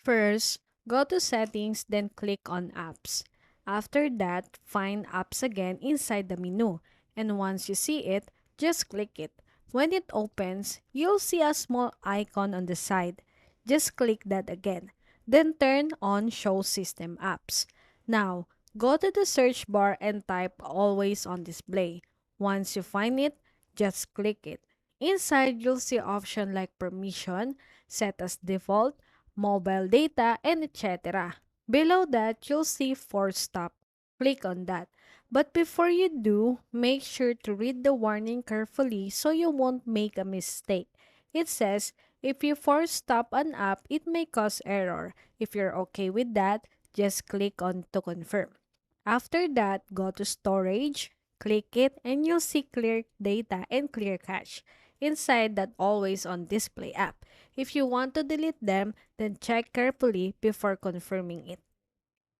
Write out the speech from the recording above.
First, go to Settings, then click on Apps. After that, find Apps again inside the menu, and once you see it, just click it. When it opens, you'll see a small icon on the side. Just click that again. Then turn on Show System Apps. Now, go to the search bar and type Always on Display. Once you find it, just click it. Inside, you'll see options like Permission, Set as Default, Mobile Data, and etc. Below that, you'll see Force Stop. Click on that. But before you do, make sure to read the warning carefully so you won't make a mistake. It says, if you force stop an app, it may cause error. If you're okay with that, just click on to confirm. After that, go to storage, click it, and you'll see clear data and clear cache inside that always on display app. If you want to delete them, then check carefully before confirming it.